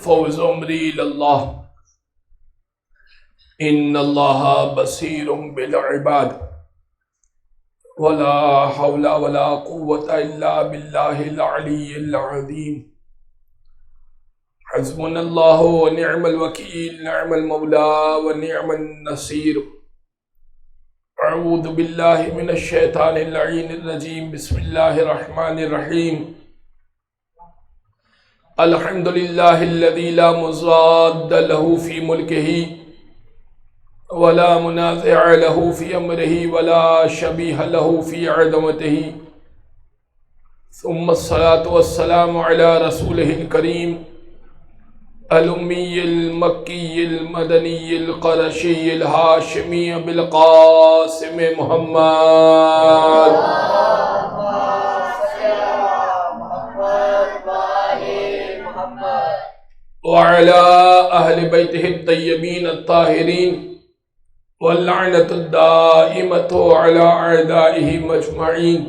فوز عمری اللہ ان اللہ بصیر بالعباد ولا حول ولا قوة الا باللہ العلی العظیم حسبنا اللہ ونعم الوکیل نعم المولا ونعم النصیر اعوذ باللہ من الشیطان اللعین الرجیم بسم اللہ الرحمن الرحیم الحمد للہ الذی لا مضاد له فی ملکہ ولا منازع له فی امرہ ولا شبیہ له فی عظمتہ ثم الصلاة والسلام علی رسولہ الکریم الامی المکی المدنی القرشی الہاشمی بالقاسم محمد وعلى اہل بیتہ الطیبین الطاہرین واللعنة الدائمة على اعدائہ مجمعین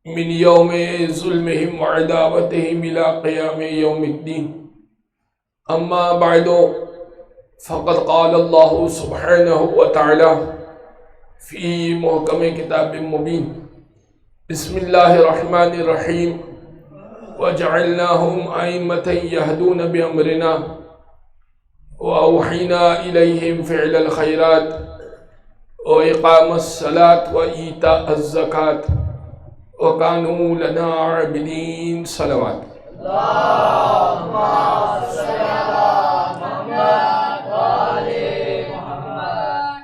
من یوم ظلمہم وعداوتہم الى قیام یوم الدین اما بعد فقد قال اللہ سبحانہ وتعالی فی محکم کتاب مبین بسم اللہ الرحمن الرحیم وجعلناهم أئمة يهدون بأمرنا وأوحينا إليهم فعل الخيرات وإقام الصلاة وإيتاء الزكاة وكانوا لنا عابدين صلوات اللهم صل على محمد وآل محمد.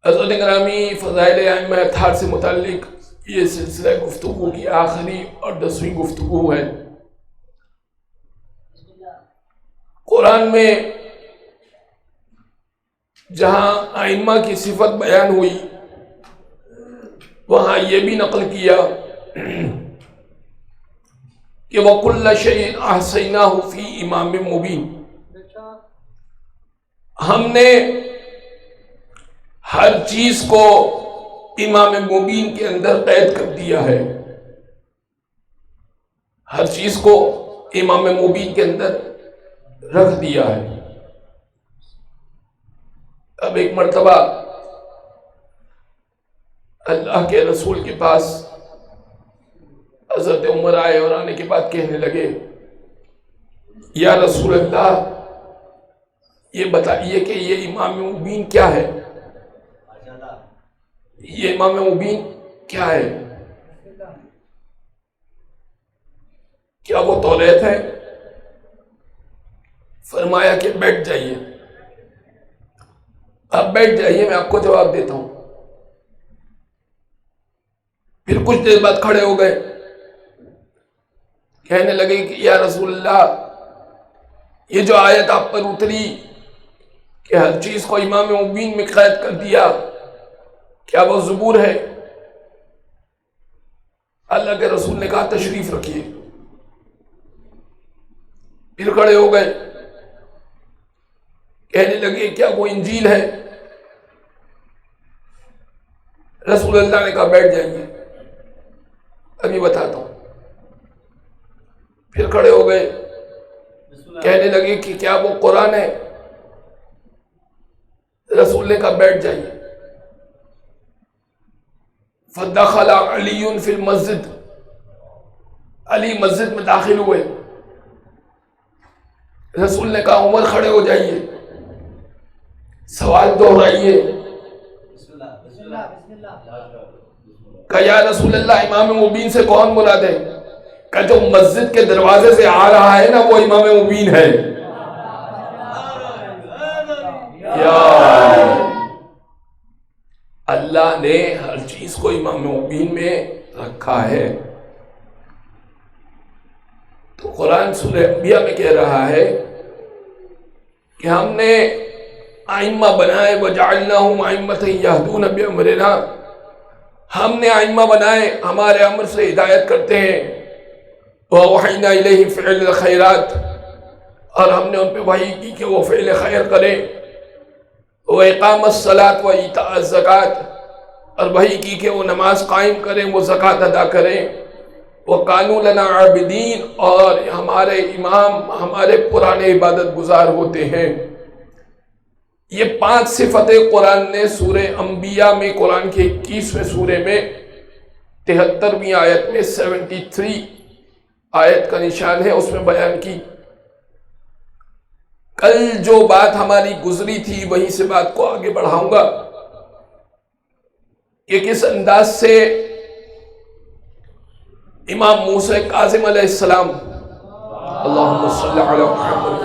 حضرت گرامی، فضائل ائمہ اطہار سے متعلق یہ سلسلہ گفتگو کی آخری اور 10ویں گفتگو ہے. قرآن میں جہاں ائمہ کی صفت بیان ہوئی وہاں یہ بھی نقل کیا کہ وَكُلَّ شَيْءٍ أَحْصَيْنَاهُ فِي إِمَامٍ مُبِينٍ، ہم نے ہر چیز کو امام مبین کے اندر قید کر دیا ہے. ہر چیز کو امام مبین کے اندر رکھ دیا ہے. اب ایک مرتبہ اللہ کے رسول کے پاس حضرت عمر آئے اور آنے کے بعد کہنے لگے یا رسول اللہ یہ بتائیے کہ یہ امام مبین کیا ہے؟ یہ امام مبین کیا ہے؟ کیا وہ توریت ہے؟ فرمایا کہ بیٹھ جائیے. اب بیٹھ جائیے، میں آپ کو جواب دیتا ہوں. پھر کچھ دیر بعد کھڑے ہو گئے، کہنے لگے کہ یا رسول اللہ یہ جو آیت آپ پر اتری کہ ہر چیز کو امام مبین میں قید کر دیا، کیا وہ زبور ہے؟ اللہ کے رسول نے کہا تشریف رکھیے. پھر کھڑے ہو گئے، کہنے لگے کیا وہ انجیل ہے؟ رسول اللہ نے کہا بیٹھ جائیے، ابھی بتاتا ہوں. پھر کھڑے ہو گئے، کہنے لگے کہ کیا وہ قرآن ہے؟ رسول نے کہا بیٹھ جائیے. فدخل علی فی المسجد، علی مسجد میں داخل ہوئے. رسول نے کہا عمر کھڑے ہو جائیے، سوال دہرائیے. کہا یا رسول اللہ امام مبین سے کون مراد ہے؟ کہ جو مسجد کے دروازے سے آ رہا ہے نا وہ امام مبین ہے. یا اللہ نے ہر چیز کو امام مبین میں رکھا ہے. تو قرآن سورہ انبیاء میں کہہ رہا ہے کہ ہم نے ائمہ بنائے وَجَعَلْنَاهُمْ أَئِمَّةً يَهْدُونَ بِأَمْرِنَا، ہم نے ائمہ بنائے ہمارے امر سے ہدایت کرتے ہیں. وَأَوْحَيْنَا إِلَيْهِمْ فِعْلَ الْخَيْرَاتِ، اور ہم نے ان پہ وحی کی کہ وہ فعل خیر کریں. وَإِقَامَ الصَّلَاةِ وَإِيتَاءَ الزَّكَاةِ، اور وحی کی کہ وہ نماز قائم کریں، وہ زکوٰۃ ادا کریں. وَقَانُوا لَنَا عَابِدِينَ، اور ہمارے امام ہمارے پرانے عبادت گزار ہوتے ہیں۔ یہ 5 صفتیں قرآن نے سورہ انبیاء میں، قرآن کے 21ویں سورے میں 73ویں آیت میں 73 آیت کا نشان ہے، اس میں بیان کی۔ کل جو بات ہماری گزری تھی وہیں سے بات کو آگے بڑھاؤں گا کہ کس انداز سے امام موسیٰ کاظم علیہ السلام، اللہم صلی علی محمد،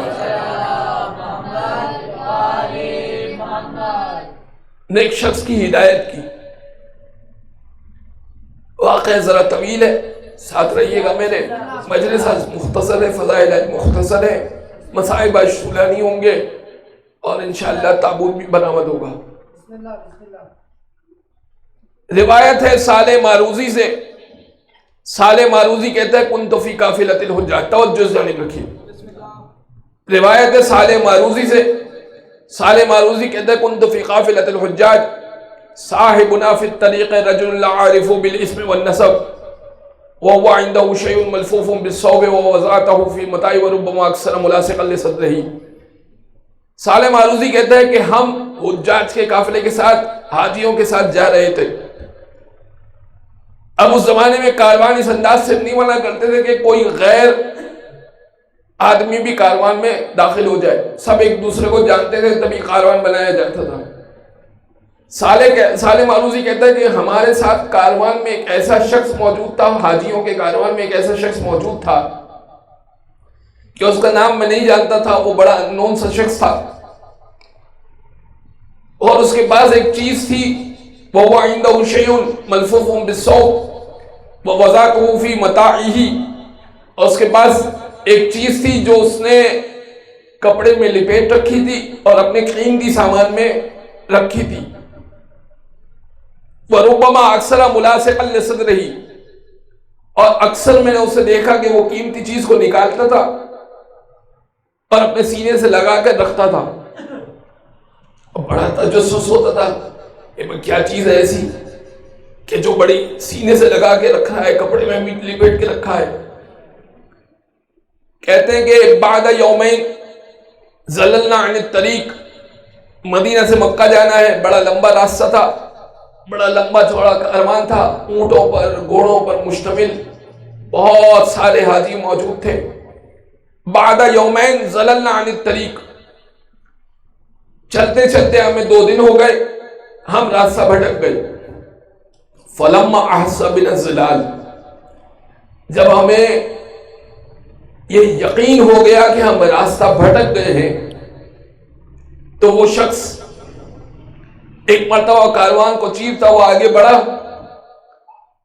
نے ایک شخص کی ہدایت کی۔ واقعہ ذرا طویل ہے، ساتھ رہیے گا میرے۔ مجلس مختصر ہے، فضائل مختصر ہے، مصائب شولانی ہوں گے، اور انشاءاللہ تابوت بھی برآمد ہوگا۔ روایت ہے صالح ماروزی سے، صالح ماروزی کہتا ہے کنت فی قافلۃ الحجاج، توجہ سے جانب رکھیے۔ روایت ہے صالح ماروزی سے، صالح ماروزی کہتا ہے کنت فی قافلۃ الحجاج صاحبنا فی الطریق رجل لا عارف بالاسم والنسب وهو عنده شيء ملفوف بالصوب ووضعته في متاع وربما اکثر ملاصقا لصدره۔ صالح ماروزی کہتا ہے کہ ہم حجاج کے قافلے کے ساتھ، حاجیوں کے ساتھ جا رہے تھے۔ اب اس زمانے میں کاروان اس انداز سے نہیں منع کرتے تھے کہ کوئی غیر آدمی بھی کاروان میں داخل ہو جائے، سب ایک دوسرے کو جانتے تھے، تبھی کاروان بنایا جاتا تھا۔ صالح ماروزی کہتا ہے کہ ہمارے ساتھ کاروان میں ایک ایسا شخص موجود تھا، حاجیوں کے کاروان میں ایک ایسا شخص موجود تھا کہ اس کا نام میں نہیں جانتا تھا، وہ بڑا انون سا شخص تھا، اور اس کے پاس ایک چیز تھی، وَهُوَ عِنْدَهُ شَيْءٌ مَلْفُوفٌ بِالصَّوْبِ وَوَضَعْتُهُ فِي مَتَاعِهِ، اور اس کے پاس ایک چیز تھی جو اس نے کپڑے میں لپیٹ رکھی تھی اور اپنے قیمتی سامان میں رکھی تھی۔ وَرُبَّمَا أَكْثَرَ مُلَاصِقًا لِصَدْرِهِ، اور اکثر میں نے اسے دیکھا کہ وہ قیمتی چیز کو نکالتا تھا اور اپنے سینے سے لگا کر رکھتا تھا، اور بڑا تجسس ہوتا تھا کہ کیا چیز ہے ایسی کہ جو بڑی سینے سے لگا کے رکھا ہے، کپڑے میں لپیٹ کے رکھا ہے۔ کہتے ہیں کہ بعد یومین زللنا عن الطریق، مدینہ سے مکہ جانا ہے، بڑا لمبا راستہ تھا، بڑا لمبا چوڑا کاروان تھا، اونٹوں پر گھوڑوں پر مشتمل، بہت سارے حاجی موجود تھے۔ بعد یومین زللنا عن الطریق، چلتے چلتے ہمیں 2 دن ہو گئے، ہم راستہ بھٹک گئے۔ فلما احس بنا الظلال، جب ہمیں یہ یقین ہو گیا کہ ہم راستہ بھٹک گئے ہیں، تو وہ شخص ایک مرتبہ کاروان کو چیرتا ہوا آگے بڑھا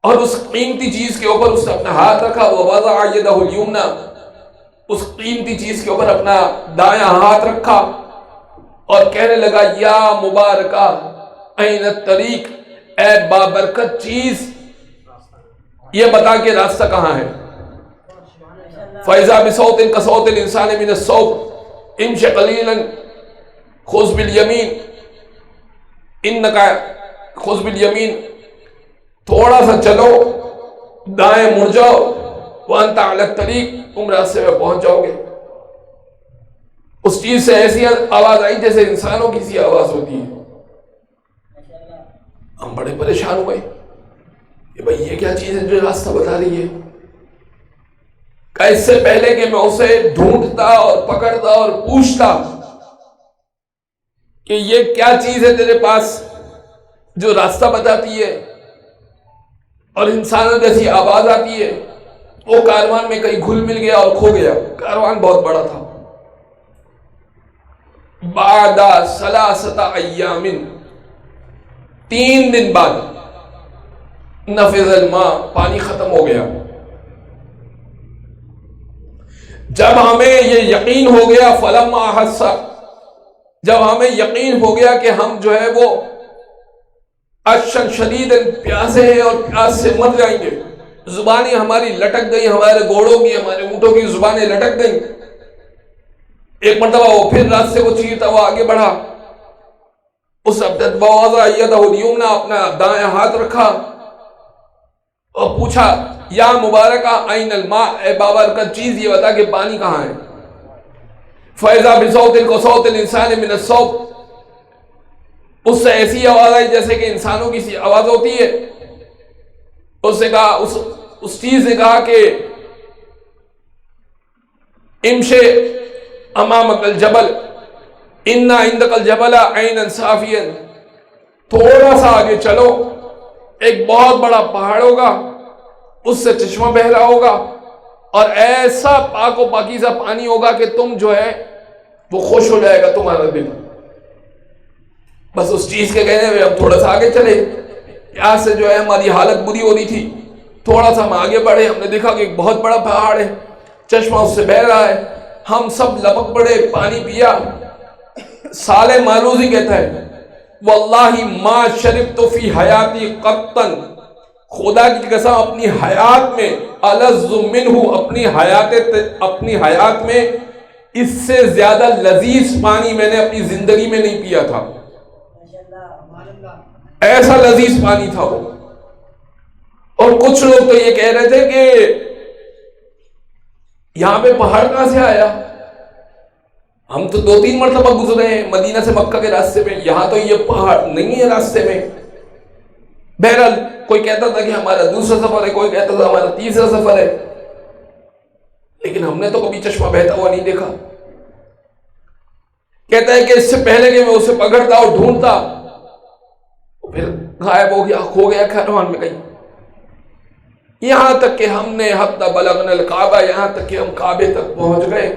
اور اس قیمتی چیز کے اوپر اس نے اپنا ہاتھ رکھا، وَوَضَعَ يَدَهُ الْيُمْنَى، اس قیمتی چیز کے اوپر اپنا دایاں ہاتھ رکھا اور کہنے لگا یا مبارکہ این الطریق، اے بابرکت چیز، یہ بتا کہ راستہ کہاں ہے۔ فَإِذَا بِصَوْتٍ كَصَوْتِ الْإِنسَانِ مِنَ الصَّوْبِ امْشِ قَلِيلًا خُذْ بِالْيَمِينِ اِنَّكَ خُذْ بِالْيَمِينِ، تھوڑا سا چلو، دائیں مڑ جاؤ، وَأَنْتَ عَلَى الطَّرِيقِ، تم راستے میں پہنچ جاؤ گے۔ اس چیز سے ایسی آواز آئی جیسے انسانوں کی سی آواز ہوتی ہے۔ ہم بڑے پریشان ہوئے کہ بھئی یہ کیا چیز ہے جو راستہ بتا رہی ہے، کہ اس سے پہلے کہ میں اسے ڈھونڈتا اور پکڑتا اور پوچھتا کہ یہ کیا چیز ہے تیرے پاس جو راستہ بتاتی ہے اور انسانوں جیسی آواز آتی ہے، وہ کاروان میں کہیں گھل مل گیا اور کھو گیا۔ کاروان بہت بڑا تھا۔ بعد 3 ایام، 3 دن بعد، نفذ الماء، پانی ختم ہو گیا۔ جب ہمیں یہ یقین ہو گیا، فلما احس، جب ہمیں یقین ہو گیا کہ ہم جو ہے وہ عطشاً شدید پیاسے ہیں اور پیاس سے مر جائیں گے، زبانیں ہماری لٹک گئی، ہمارے گھوڑوں کی، ہمارے اونٹوں کی زبانیں لٹک گئیں۔ ایک مرتبہ وہ پھر راستے کو چیرتا ہوا آگے بڑھا، اس وضع یدہ الیمنی، اپنا دائیں ہاتھ رکھا اور پوچھا یا مبارکہ این الماء، اے بابرکت چیز یہ بتا کہ پانی کہاں ہے؟ فَإِذَا بِصَوْتٍ كَصَوْتِ الْإِنسَانِ مِنَ الصَّوْتِ، اس سے ایسی آواز آئی جیسے کہ انسانوں کی سی آواز ہوتی ہے۔ اس نے کہا، اس چیز نے کہا کہ امشے امامک الجبل انا عندک الجبل عینا صافیا، تھوڑا سا آگے چلو، ایک بہت بڑا پہاڑ ہوگا، اس سے چشمہ بہ رہا ہوگا، اور ایسا پاک و پاکیزہ پانی ہوگا کہ تم جو ہے وہ خوش ہو جائے گا تمہارا دل۔ بس اس چیز کے کہنے میں ہم تھوڑا سا آگے چلے، یہاں سے جو ہے ہماری حالت بری ہو رہی تھی، تھوڑا سا ہم آگے بڑھے، ہم نے دیکھا کہ ایک بہت بڑا پہاڑ ہے، چشمہ اس سے بہ رہا ہے، ہم سب لپک پڑے، پانی پیا۔ صالح ماروزی کہتا ہے واللہ ما شربت فی حیاتی قطن، خدا کی قسم اپنی حیات میں الذ منہ، اپنی حیات میں اس سے زیادہ لذیذ پانی میں نے اپنی زندگی میں نہیں پیا تھا، ایسا لذیذ پانی تھا وہ۔ اور کچھ لوگ تو یہ کہہ رہے تھے کہ یہاں پہ پہاڑ کہاں سے آیا؟ ہم تو 2-3 مرتبہ گزرے ہیں مدینہ سے مکہ کے راستے میں، یہاں تو یہ پہاڑ نہیں ہے راستے میں۔ بہرحال کوئی کہتا تھا کہ ہمارا دوسرا سفر ہے، کوئی کہتا تھا ہمارا تیسرا سفر ہے، لیکن ہم نے تو کبھی چشمہ بہتا ہوا نہیں دیکھا۔ کہتا ہے کہ اس سے پہلے کہ میں اسے پکڑتا اور ڈھونڈتا، پھر غائب ہو گیا، کھو گیا کاروان میں کہیں، یہاں تک کہ ہم نے حتی بلغنا الکعبہ، یہاں تک کہ ہم کعبے تک پہنچ گئے،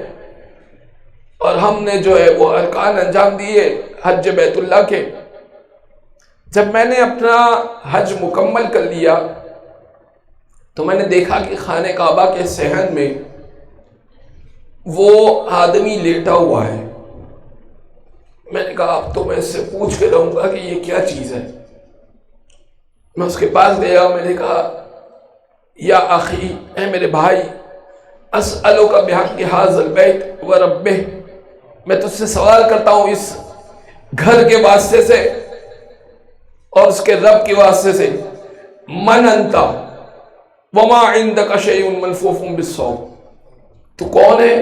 اور ہم نے جو ہے وہ ارکان انجام دیے حج بیت اللہ کے۔ جب میں نے اپنا حج مکمل کر لیا تو میں نے دیکھا کہ خانہ کعبہ کے صحن میں وہ آدمی لیٹا ہوا ہے۔ میں نے کہا اب تو میں اس سے پوچھ کے رہوں گا کہ یہ کیا چیز ہے۔ میں اس کے پاس گیا، میں نے کہا یا اخی، اے میرے بھائی، اسألک بحق ھذا البیت وربہ، میں تجھ سے سوال کرتا ہوں اس گھر کے واسطے سے اور اس کے رب کے واسطے سے، من انت وما عندک شیء ملفوف بالصوف، تو کون ہے؟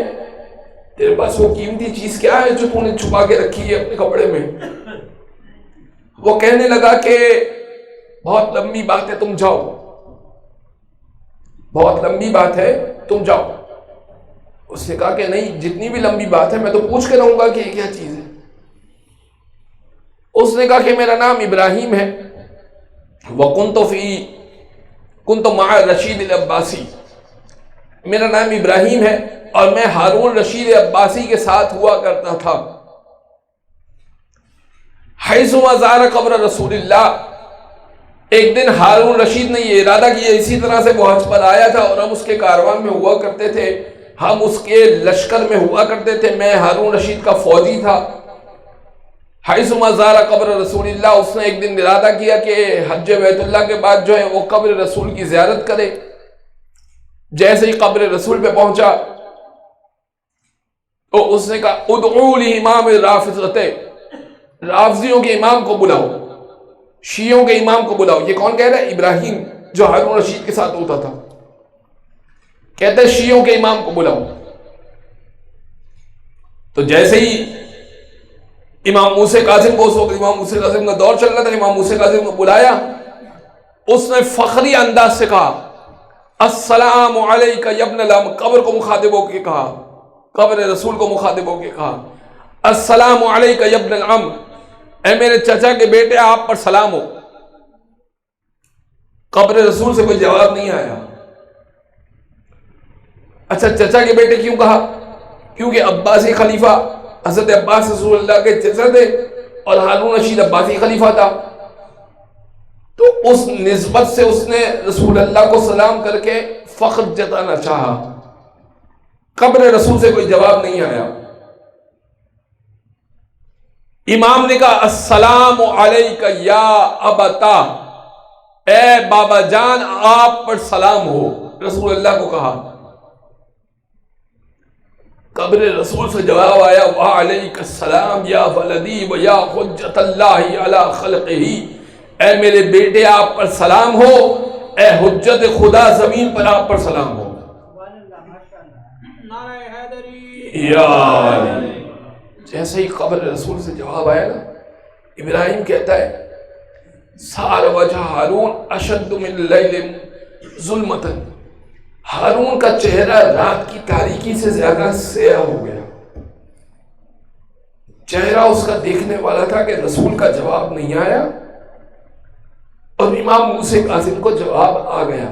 تیرے پاس وہ قیمتی چیز کیا ہے جو تو نے چھپا کے رکھی ہے اپنے کپڑے میں؟ وہ کہنے لگا کہ بہت لمبی بات ہے، تم جاؤ، بہت لمبی بات ہے، تم جاؤ۔ اس نے کہا کہ نہیں، جتنی بھی لمبی بات ہے میں تو پوچھ کے رہوں گا کہ یہ کیا چیز ہے۔ اس نے کہا کہ میرا نام ابراہیم ہے، كنت مع رشید العباسی، میرا نام ابراہیم ہے اور میں ہارون رشید عباسی کے ساتھ ہوا کرتا تھا۔ حیثما زار قبر رسول اللہ، ایک دن ہارون رشید نے یہ ارادہ کیا، اسی طرح سے وہ حج پر آیا تھا اور ہم اس کے کاروان میں ہوا کرتے تھے، ہم اس کے لشکر میں ہوا کرتے تھے، میں ہارون رشید کا فوجی تھا۔ حیثما زار قبر رسول اللہ، اس نے ایک دن ارادہ کیا کہ حج بیت اللہ کے بعد جو ہے وہ قبر رسول کی زیارت کرے۔ جیسے ہی قبر رسول پہ پہنچا تو اس نے کہا ادعوا لامام الرافضۃ، رافضیوں کے امام کو بلاؤ، شیعوں کے امام کو بلاؤ۔ یہ کون کہہ رہا ہے؟ ابراہیم، جو ہارون رشید کے ساتھ ہوتا تھا، کہتے ہیں شیعوں کے امام کو بلاؤ۔ تو جیسے ہی امام موسیٰ کاظم کو، اس وقت امام موسیٰ کاظم کا دور چل رہا تھا، امام موسیٰ کاظم کو بلایا، اس نے فخری انداز سے کہا السلام علیک یا ابن العم، قبر کو مخاطب ہو کے کہا، قبر رسول کو مخاطب ہو کے کہا السلام علیک یا ابن العم، اے میرے چچا کے بیٹے آپ پر سلام ہو۔ قبر رسول سے کوئی جواب نہیں آیا۔ اچھا چچا کے بیٹے کیوں کہا؟ کیونکہ عباسی خلیفہ حضرت عباس رسول اللہ کے چچا تھے اور ہارون رشید عباسی خلیفہ تھا، تو اس نسبت سے اس نے رسول اللہ کو سلام کر کے فخر جتانا چاہا۔ قبر رسول سے کوئی جواب نہیں آیا۔ امام نے کہا السلام علیک یا ابتا، اے بابا جان آپ پر سلام ہو، رسول اللہ کو کہا۔ قبر رسول سے جواب آیا وعلیک السلام یا ولدی و یا حجت اللہ علی خلقہ، اے میرے بیٹے آپ پر سلام ہو، اے حجت خدا زمین پر آپ پر سلام ہو. یا جیسے ہی قبر رسول سے جواب آیا نا، ابراہیم کہتا ہے سار وجہ ہارون اشد من اللیل ظلمتا، ہارون کا چہرہ رات کی تاریکی سے زیادہ سیاہ ہو گیا. چہرہ اس کا دیکھنے والا تھا کہ رسول کا جواب نہیں آیا اور امام موسیٰ کاظم کو جواب آ گیا.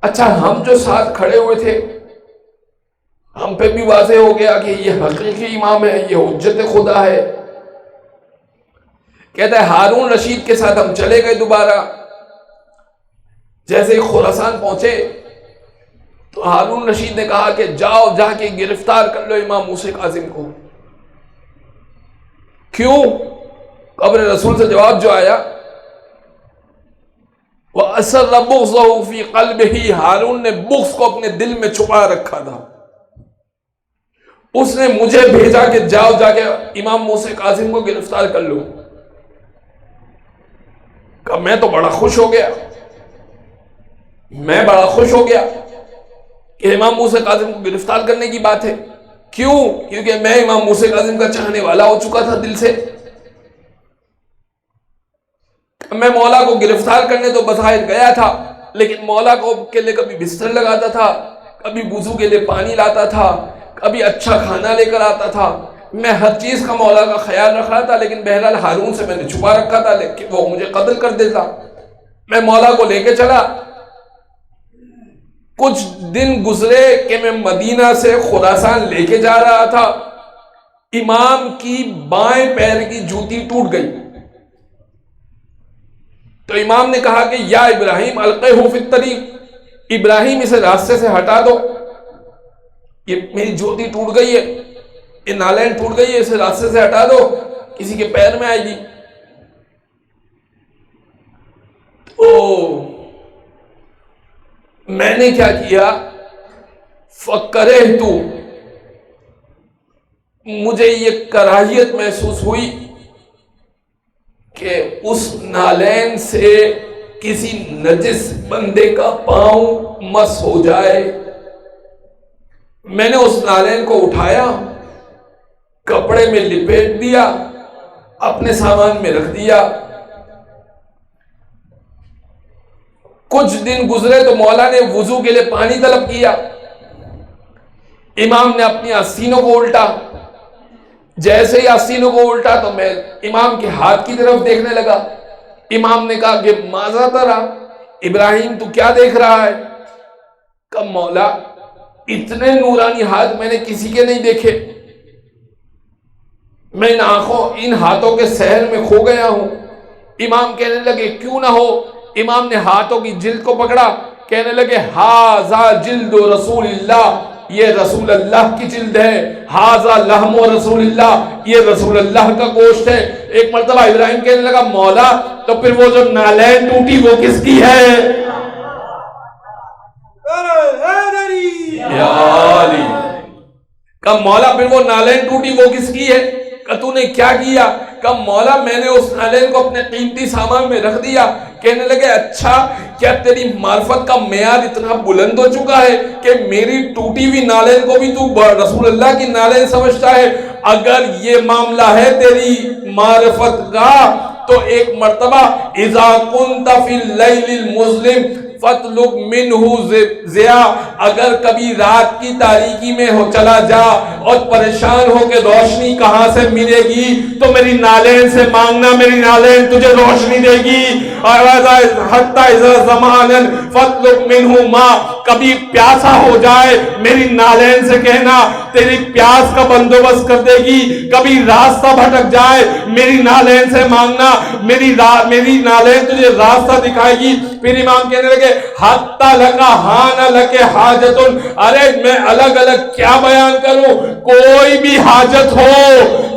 اچھا ہم جو ساتھ کھڑے ہوئے تھے ہم پہ بھی واضح ہو گیا کہ یہ حقیقی امام ہے، یہ حجت خدا ہے. کہتا ہے ہارون رشید کے ساتھ ہم چلے گئے دوبارہ. جیسے ہی خراسان پہنچے تو ہارون رشید نے کہا کہ جاؤ جا کے گرفتار کر لو امام موسیٰ کاظم کو. کیوں؟ قبر رسول سے جواب جو آیا وَأَسَرَّ بُغْضَهُ فِي قَلْبِهِ، ہارون نے بغض کو اپنے دل میں چھپا رکھا تھا. اس نے مجھے بھیجا کہ جاؤ جا کے امام موسیٰ کاظم کو گرفتار کر لو. کہ میں تو بڑا خوش ہو گیا، میں بڑا خوش ہو گیا کہ امام موسیٰ کاظم کو گرفتار کرنے کی بات ہے. کیوں؟ کیونکہ میں امام موسیٰ کاظم کا چاہنے والا ہو چکا تھا دل سے. میں مولا کو گرفتار کرنے تو بظاہر گیا تھا، لیکن مولا کو کے لیے کبھی بستر لگاتا تھا، کبھی وضو کے لیے پانی لاتا تھا، کبھی اچھا کھانا لے کر آتا تھا. میں ہر چیز کا مولا کا خیال رکھ رہا تھا، لیکن بہرحال ہارون سے میں نے چھپا رکھا تھا کہ وہ مجھے قتل کر دیتا. میں مولا کو لے کے چلا. کچھ دن گزرے کہ میں مدینہ سے خراسان لے کے جا رہا تھا، امام کی بائیں پیر کی جوتی ٹوٹ گئی. تو امام نے کہا کہ یا ابراہیم القیہ فی الطریق، ابراہیم اسے راستے سے ہٹا دو، یہ میری جوتی ٹوٹ گئی ہے، یہ نالین ٹوٹ گئی ہے، اسے راستے سے ہٹا دو، کسی کے پیر میں آئے گی. تو میں نے کیا کیا، فَكَرِهْتُ، مجھے یہ کراہیت محسوس ہوئی کہ اس نالین سے کسی نجس بندے کا پاؤں مس ہو جائے. میں نے اس نالین کو اٹھایا، کپڑے میں لپیٹ دیا، اپنے سامان میں رکھ دیا. کچھ دن گزرے تو مولا نے وضو کے لیے پانی طلب کیا. امام نے اپنی آستینوں کو الٹا. جیسے ہی آستینوں کو الٹا تو میں امام کے ہاتھ کی طرف دیکھنے لگا. امام نے کہا کہ ماذا ترا، ابراہیم تو کیا دیکھ رہا ہے؟ کہ مولا اتنے نورانی ہاتھ میں نے کسی کے نہیں دیکھے، میں ان ہاتھوں کے سحر میں کھو گیا ہوں. امام کہنے لگے کیوں نہ ہو. امام نے ہاتھوں کی جلد کو پکڑا، کہنے لگے ہاذا جلد رسول اللہ، یہ رسول اللہ کی جلد ہے. ہاذا لحم رسول اللہ، یہ رسول اللہ کا گوشت ہے. ایک مرتبہ ابراہیم کہنے لگا مولا تو پھر وہ جو نالین ٹوٹی وہ کس کی ہے؟ یا علی. کہ مولا پھر وہ نالین ٹوٹی وہ کس کی ہے؟ کہ تو نے کیا کیا؟ کہ مولا میں نے اس نالین کو اپنے قیمتی سامان میں رکھ دیا. کہنے لگے اچھا کیا تیری معرفت کا معیار اتنا بلند ہو چکا ہے کہ میری ٹوٹی ہوئی نالین کو بھی تو رسول اللہ کی نالین سمجھتا ہے؟ اگر یہ معاملہ ہے تیری معرفت کا تو ایک مرتبہ اذا كنت في الليل المظلم فَطْلُبْ مِنْهُ ضِيَاءَ، اگر کبھی رات کی تاریکی میں ہو چلا جا اور پریشان ہو کہ روشنی کہاں سے ملے گی تو میری نالین سے مانگنا، میری نالین تجھے روشنی دے گی. حَتَّى إِذَا زَمَانًا فَطْلُبْ مِنْهُ مَا، کبھی پیاسا ہو جائے میری نالین سے کہنا تیری پیاس کا بندوبست کر دے گی. کبھی راستہ بھٹک جائے میری نالین سے مانگنا، میری نالین تجھے راستہ دکھائے گی. پھر امام کہنے لگے حَتَّى لَكَ حَانَ لَكَ حَاجَةٌ، ارے میں الگ الگ کیا بیان کروں، کوئی بھی حاجت ہو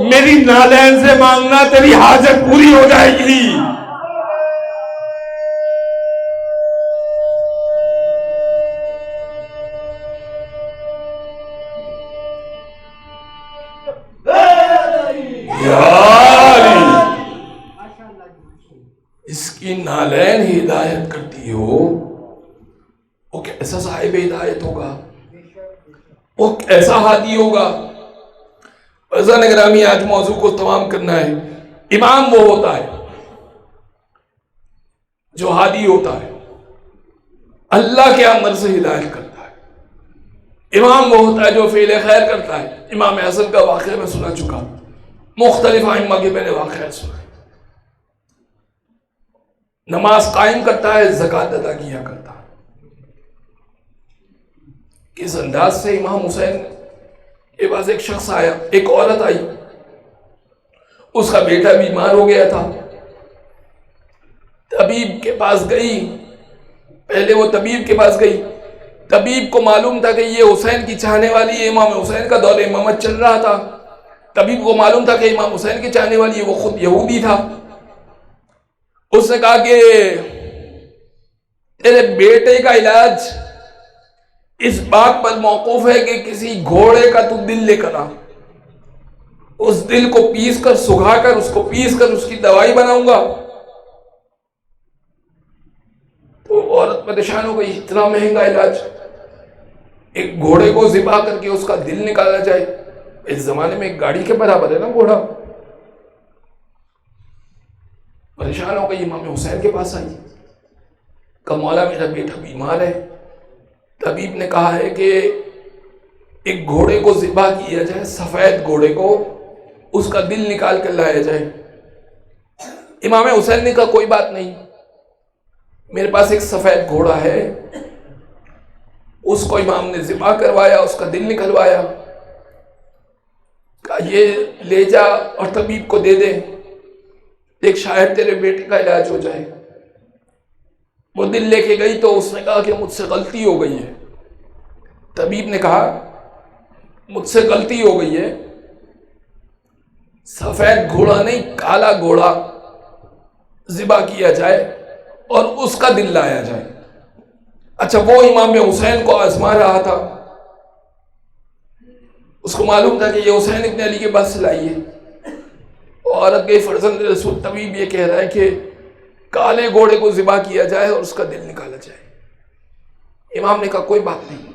میری نالین سے مانگنا تیری حاجت پوری ہو جائے گی. اس کی کمالین ہدایت کرتی ہو، وہ کیسا صاحب ہدایت ہوگا، وہ کیسا ہادی ہوگا۔ عزیزان گرامی، آج موضوع کو تمام کرنا ہے۔ امام وہ ہوتا ہے جو ہادی ہوتا ہے، اللہ کے امر سے ہدایت کرتا ہے۔ امام وہ ہوتا ہے جو فعل خیر کرتا ہے۔ امام حسن کا واقعہ میں سنا چکا، مختلف ائمہ کے میں نے واقعہ سنا۔ نماز قائم کرتا ہے، زکوٰۃ ادا کیا کرتا ہے۔ کس انداز سے امام حسین کے پاس ایک شخص آیا، ایک عورت آئی، اس کا بیٹا بیمار ہو گیا تھا، طبیب کے پاس گئی۔ پہلے وہ طبیب کے پاس گئی، طبیب کو معلوم تھا کہ یہ حسین کی چاہنے والی ہے، امام حسین کا دور امامت چل رہا تھا، طبیب کو معلوم تھا کہ امام حسین کی چاہنے والی ہے، وہ خود یہودی تھا۔ اس نے کہا کہ تیرے بیٹے کا علاج اس بات پر موقوف ہے کہ کسی گھوڑے کا تو دل لے کر آ، اس دل کو پیس کر، سکھا کر، اس کو پیس کر اس کی دوائی بناؤں گا۔ تو عورت پریشان ہو گئی، اتنا مہنگا علاج، ایک گھوڑے کو ذبح کر کے اس کا دل نکالا جائے، اس زمانے میں ایک گاڑی کے برابر ہے نا گھوڑا۔ پریشان ہو گئی، امام حسین کے پاس آئی، کہ مولا میرا بیٹا بیمار ہے، طبیب نے کہا ہے کہ ایک گھوڑے کو ذبح کیا جائے، سفید گھوڑے کو، اس کا دل نکال کر لایا جائے۔ امام حسین نے کہا کوئی بات نہیں، میرے پاس ایک سفید گھوڑا ہے، اس کو امام نے ذبح کروایا، اس کا دل نکلوایا، کہا یہ لے جا اور طبیب کو دے دے، ایک شاید تیرے بیٹے کا علاج ہو جائے۔ وہ دل لے کے گئی تو اس نے کہا کہ مجھ سے غلطی ہو گئی ہے۔ طبیب نے کہا مجھ سے غلطی ہو گئی ہے، سفید گھوڑا نہیں کالا گھوڑا ذبح کیا جائے اور اس کا دل لایا جائے۔ اچھا، وہ امام حسین کو آزما رہا تھا، اس کو معلوم تھا کہ یہ حسین ابن علی کے پاس سے لائی ہے۔ عورت گئی، فرزند رسول، طبیب یہ کہہ رہا ہے کہ کالے گھوڑے کو ذبح کیا جائے اور اس کا دل نکالا جائے۔ امام نے کہا کوئی بات نہیں،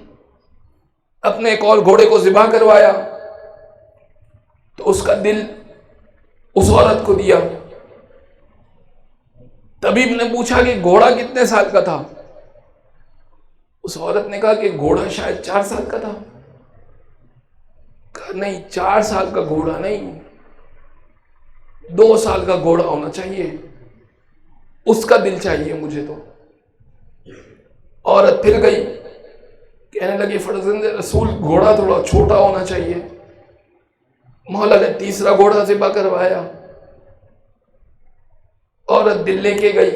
اپنے ایک اور گھوڑے کو ذبح کروایا تو اس کا دل اس عورت کو دیا۔ طبیب نے پوچھا کہ گھوڑا کتنے سال کا تھا؟ اس عورت نے کہا کہ گھوڑا شاید 4 سال کا تھا۔ کہا نہیں، 4 سال کا گھوڑا نہیں، 2 سال کا گھوڑا ہونا چاہیے، اس کا دل چاہیے مجھے تو۔ عورت پھر گئی، کہنے لگی فرزند رسول گھوڑا تھوڑا چھوٹا ہونا چاہیے۔ مولا نے تیسرا گھوڑا ذبح کروایا، عورت دل لے کے گئی،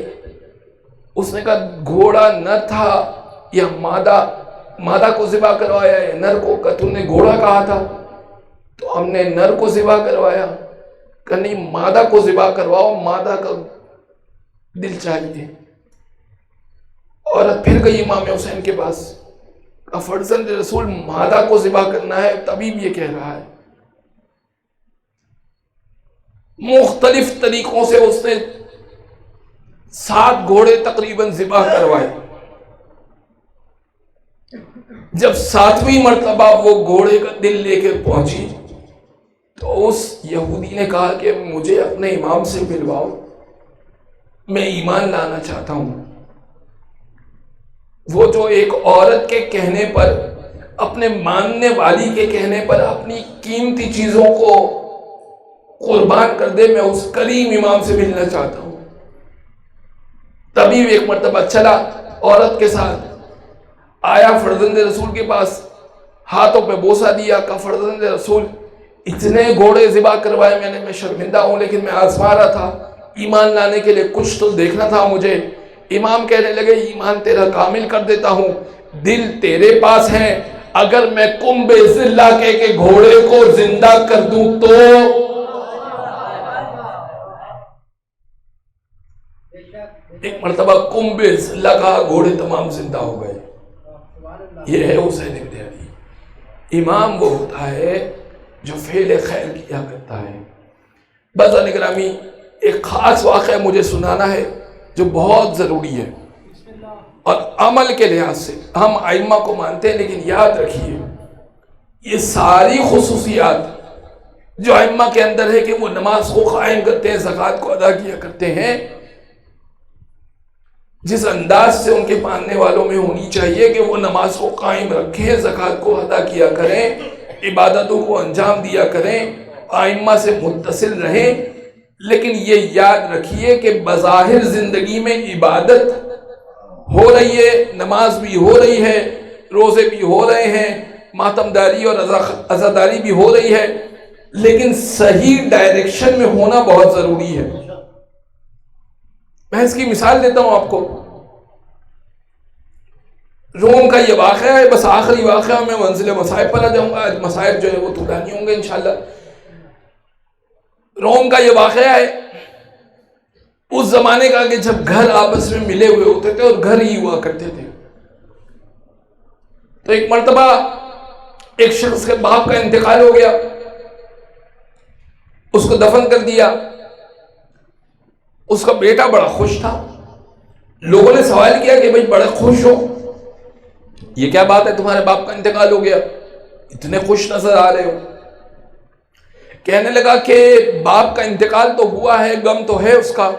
اس نے کہا گھوڑا نر تھا یا مادہ کو ذبح کروایا ہے، نر کو؟ کہ تم نے گھوڑا کہا تھا تو ہم نے نر کو ذبح کروایا۔ کہ نہیں، مادہ کو ذبح کرواؤ، مادہ کا دل چاہیے۔ عورت پھر گئی امام حسین کے پاس، کہ فرزند رسول مادہ کو ذبح کرنا ہے، طبیب یہ کہہ رہا ہے۔ مختلف طریقوں سے اس نے 7 گھوڑے تقریباً ذبح کروائے۔ جب 7ویں مرتبہ وہ گھوڑے کا دل لے کر پہنچی تو اس یہودی نے کہا کہ مجھے اپنے امام سے ملواؤ، میں ایمان لانا چاہتا ہوں۔ وہ جو ایک عورت کے کہنے پر، اپنے ماننے والی کے کہنے پر اپنی قیمتی چیزوں کو قربان کر دے، میں اس کریم امام سے ملنا چاہتا ہوں۔ طبیب ایک مرتبہ چلا عورت کے ساتھ، آیا فرزند رسول کے پاس، ہاتھوں پہ بوسہ دیا، کہ فرزند رسول اتنے گھوڑے ذبح کروائے میں شرمندہ ہوں، لیکن میں آزما رہا تھا، ایمان لانے کے لیے کچھ تو دیکھنا تھا مجھے۔ امام کہنے لگے ایمان تیرا کامل کر دیتا ہوں، دل تیرے پاس ہے، اگر میں کمب ذلہ کہہ کے گھوڑے کو زندہ کر دوں تو ایک مرتبہ کمب ذلہ کہا، گھوڑے تمام زندہ ہو گئے۔ یہ ہے حسین ابن علی۔ امام وہ ہوتا ہے جو فعل خیر کیا کرتا ہے۔ بازار گرامی، ایک خاص واقعہ مجھے سنانا ہے، جو بہت ضروری ہے، اور عمل کے لحاظ سے ہم ائمہ کو مانتے ہیں، لیکن یاد رکھیے یہ ساری خصوصیات جو ائمہ کے اندر ہے کہ وہ نماز کو قائم کرتے ہیں، زکوٰۃ کو ادا کیا کرتے ہیں، جس انداز سے ان کے ماننے والوں میں ہونی چاہیے کہ وہ نماز کو قائم رکھیں، زکوٰۃ کو ادا کیا کریں، عبادتوں کو انجام دیا کریں، ائمہ سے متصل رہیں، لیکن یہ یاد رکھیے کہ بظاہر زندگی میں عبادت ہو رہی ہے، نماز بھی ہو رہی ہے، روزے بھی ہو رہے ہیں، ماتم داری اور عزاداری بھی ہو رہی ہے، لیکن صحیح ڈائریکشن میں ہونا بہت ضروری ہے۔ میں اس کی مثال دیتا ہوں آپ کو، روم کا یہ واقعہ ہے، بس آخری واقعہ، میں منزل مصائب پر آ جاؤں گا، آج مصائب جو ہے وہ طولانی ہوں گے انشاءاللہ۔ روم کا یہ واقعہ ہے اس زمانے کا کہ جب گھر آپس میں ملے ہوئے ہوتے تھے اور گھر ہی ہوا کرتے تھے۔ تو ایک مرتبہ ایک شخص کے باپ کا انتقال ہو گیا، اس کو دفن کر دیا۔ اس کا بیٹا بڑا خوش تھا، لوگوں نے سوال کیا کہ بھائی بڑے خوش ہو، یہ کیا بات ہے تمہارے باپ کا انتقال ہو گیا، اتنے خوش نظر آ رہے ہو؟ کہنے لگا کہ باپ کا انتقال تو ہوا ہے، غم تو ہے اس کا،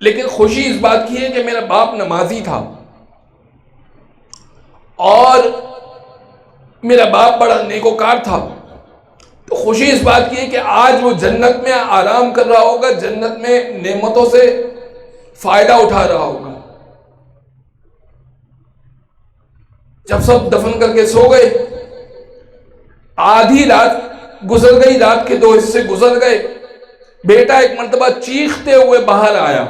لیکن خوشی اس بات کی ہے کہ میرا باپ نمازی تھا اور میرا باپ بڑا نیکوکار تھا، تو خوشی اس بات کی ہے کہ آج وہ جنت میں آرام کر رہا ہوگا، جنت میں نعمتوں سے فائدہ اٹھا رہا ہوگا۔ جب سب دفن کر کے سو گئے، آدھی رات گزر گئی، رات کے 2 حصے گزر گئے، بیٹا ایک مرتبہ چیختے ہوئے باہر آیا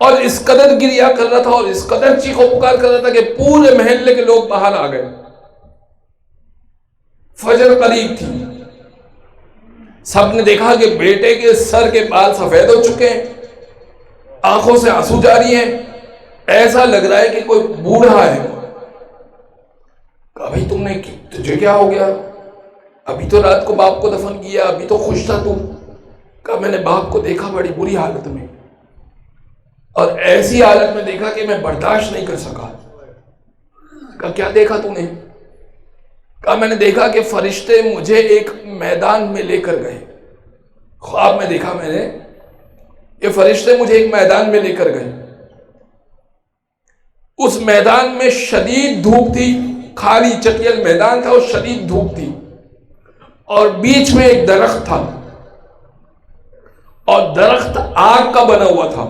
اور اس قدر گریا کر رہا تھا اور اس قدر چیخ و پکار کر رہا تھا کہ پورے محلے کے لوگ باہر آ گئے۔ فجر قریب تھی، سب نے دیکھا کہ بیٹے کے سر کے بال سفید ہو چکے ہیں، آنکھوں سے آنسو جاری ہیں، ایسا لگ رہا ہے کہ کوئی بوڑھا ہے۔ کہا بھائی تجھے کیا ہو گیا؟ ابھی تو رات کو باپ کو دفن کیا، ابھی تو خوش تھا تم۔ کہا میں نے باپ کو دیکھا بڑی بری حالت میں، اور ایسی حالت میں دیکھا کہ میں برداشت نہیں کر سکا۔ کہا کیا دیکھا تو نے؟ کہا میں نے دیکھا کہ فرشتے مجھے ایک میدان میں لے کر گئے، خواب میں دیکھا میں نے کہ فرشتے مجھے ایک میدان میں لے کر گئے۔ اس میدان میں شدید دھوپ تھی، خالی چٹیل میدان تھا اور شدید دھوپ تھی، اور بیچ میں ایک درخت تھا، اور درخت آگ کا بنا ہوا تھا،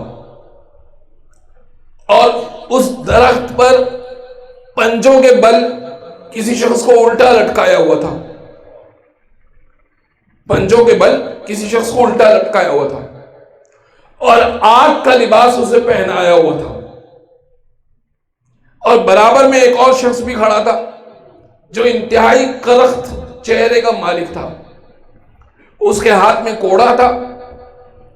اور اس درخت پر پنجوں کے بل کسی شخص کو الٹا لٹکایا ہوا تھا، پنجوں کے بل کسی شخص کو الٹا لٹکایا ہوا تھا، اور آگ کا لباس اسے پہنایا ہوا تھا، اور برابر میں ایک اور شخص بھی کھڑا تھا جو انتہائی کرخت چہرے کا مالک تھا، اس کے ہاتھ میں کوڑا تھا،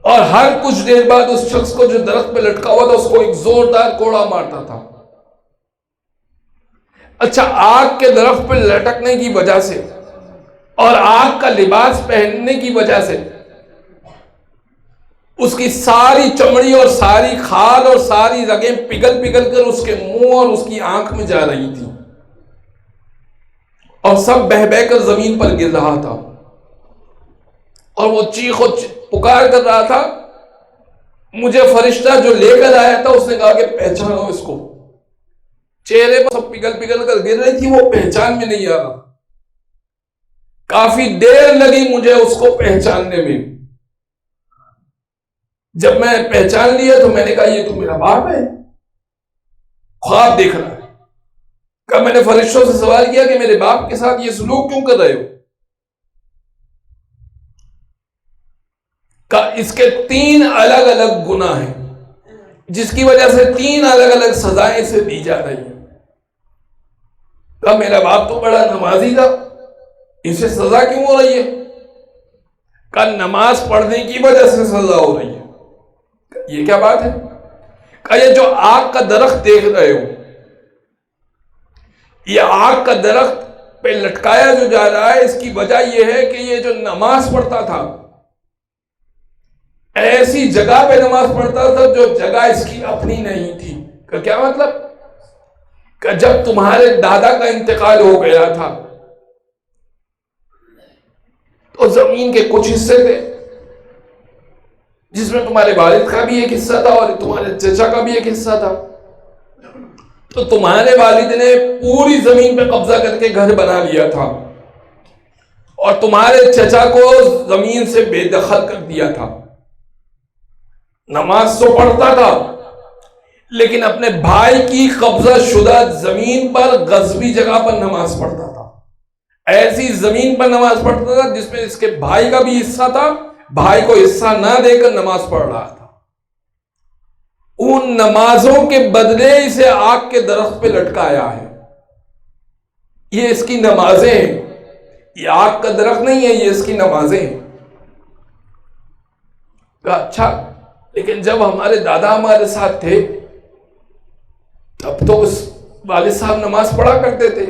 اور ہر کچھ دیر بعد اس شخص کو جو درخت پہ لٹکا ہوا تھا اس کو ایک زوردار کوڑا مارتا تھا۔ اچھا، آگ کے درخت پہ لٹکنے کی وجہ سے اور آگ کا لباس پہننے کی وجہ سے اس کی ساری چمڑی اور ساری کھال اور ساری رگیں پگھل پگھل کر اس کے منہ اور اس کی آنکھ میں جا رہی تھی، اور سب بہہ بہہ کر زمین پر گر رہا تھا، اور وہ چیخ و پکار کر رہا تھا۔ مجھے فرشتہ جو لے کر آیا تھا اس نے کہا کہ پہچانو اس کو، چہرے پر سب پگھل پگھل کر گر رہی تھی، وہ پہچان میں نہیں آ رہا، کافی دیر لگی مجھے اس کو پہچاننے میں۔ جب میں پہچان لیا تو میں نے کہا یہ تو میرا باپ ہے، خواب دیکھ رہا ہے۔ کہا میں نے فرشتوں سے سوال کیا کہ میرے باپ کے ساتھ یہ سلوک کیوں کر رہے ہو؟ کہا اس کے 3 الگ الگ گناہ ہیں جس کی وجہ سے 3 الگ الگ سزائیں اسے دی جا رہی ہیں۔ کہا میرا باپ تو بڑا نمازی تھا، اسے سزا کیوں ہو رہی ہے؟ کہا نماز پڑھنے کی وجہ سے سزا ہو رہی ہے۔ یہ کیا بات ہے؟ کہا یہ جو آگ کا درخت دیکھ رہے ہو، یہ آگ کا درخت پہ لٹکایا جو جا رہا ہے، اس کی وجہ یہ ہے کہ یہ جو نماز پڑھتا تھا ایسی جگہ پہ نماز پڑھتا تھا جو جگہ اس کی اپنی نہیں تھی. کا کیا مطلب؟ کہ جب تمہارے دادا کا انتقال ہو گیا تھا تو زمین کے کچھ حصے تھے جس میں تمہارے والد کا بھی ایک حصہ تھا اور تمہارے چچا کا بھی ایک حصہ تھا. تو تمہارے والد نے پوری زمین پہ قبضہ کر کے گھر بنا لیا تھا اور تمہارے چچا کو زمین سے بے دخل کر دیا تھا. نماز تو پڑھتا تھا لیکن اپنے بھائی کی قبضہ شدہ زمین پر غصبی جگہ پر نماز پڑھتا تھا. ایسی زمین پر نماز پڑھتا تھا جس میں اس کے بھائی کا بھی حصہ تھا, بھائی کو حصہ نہ دے کر نماز پڑھ رہا تھا. ان نمازوں کے بدلے اسے آگ کے درخت پہ لٹکایا ہے. یہ اس کی نمازیں ہیں, یہ آگ کا درخت نہیں ہے, یہ اس کی نمازیں ہیں. اچھا, لیکن جب ہمارے دادا ہمارے ساتھ تھے تب تو اس والد صاحب نماز پڑھا کرتے تھے,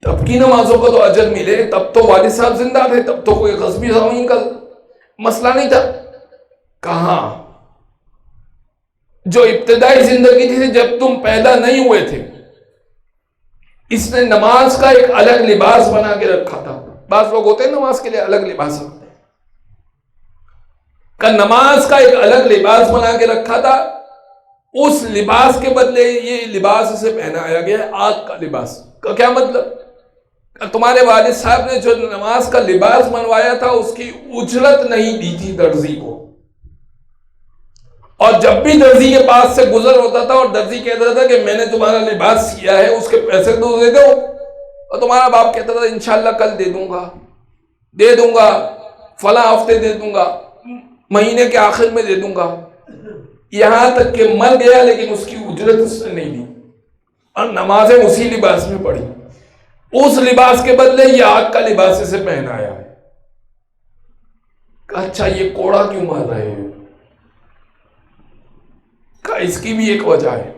تب کی نمازوں کا تو اجر ملے, تب تو والد صاحب زندہ تھے, تب تو کوئی غصبی زمین کا مسئلہ نہیں تھا. کہاں؟ جو ابتدائی زندگی تھی جب تم پیدا نہیں ہوئے تھے, اس نے نماز کا ایک الگ لباس بنا کے رکھا تھا. بعض لوگ ہوتے ہیں نماز کے لیے الگ لباس رکھتے ہیں, کہ نماز کا ایک الگ لباس بنا کے رکھا تھا. اس لباس کے بدلے یہ لباس اسے پہنایا گیا ہے, آگ کا لباس. کا کیا مطلب؟ کہ تمہارے والد صاحب نے جو نماز کا لباس بنوایا تھا اس کی اجرت نہیں دی تھی درزی کو, اور جب بھی درزی کے پاس سے گزر ہوتا تھا اور درزی کہتا تھا کہ میں نے تمہارا لباس سیا ہے, اس کے پیسے تو دے دو, اور تمہارا باپ کہتا تھا انشاءاللہ کل دے دوں گا, فلاں ہفتے دے دوں گا, مہینے کے آخر میں دے دوں گا, یہاں تک کہ مر گیا لیکن اس کی اجرت اس نے نہیں دی, اور نمازیں اسی لباس میں پڑھی. اس لباس کے بدلے یہ آگ کا لباس اسے پہنایا ہے. اچھا, یہ کوڑا کیوں مار رہے ہیں؟ اس کی بھی ایک وجہ ہے.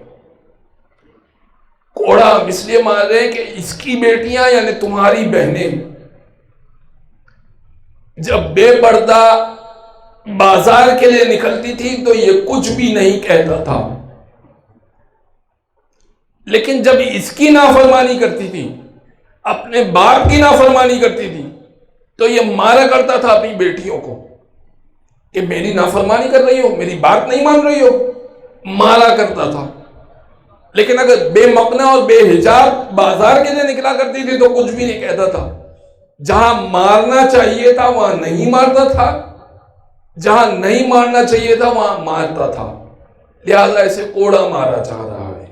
کوڑا ہم اس لیے مار رہے ہیں کہ اس کی بیٹیاں یعنی تمہاری بہنیں جب بے پردہ بازار کے لیے نکلتی تھی تو یہ کچھ بھی نہیں کہتا تھا, لیکن جب اس کی نافرمانی کرتی تھی, اپنے باپ کی نافرمانی کرتی تھی, تو یہ مارا کرتا تھا اپنی بیٹیوں کو کہ میری نافرمانی کر رہی ہو, میری بات نہیں مان رہی ہو, مارا کرتا تھا. لیکن اگر بے مقنع اور بے حجاب بازار کے لیے نکلا کرتی تھی تو کچھ بھی نہیں کہتا تھا. جہاں مارنا چاہیے تھا وہاں نہیں مارتا تھا, جہاں نہیں مارنا چاہیے تھا وہاں مارتا تھا. لہذا اسے کوڑا مارا جا رہا ہے.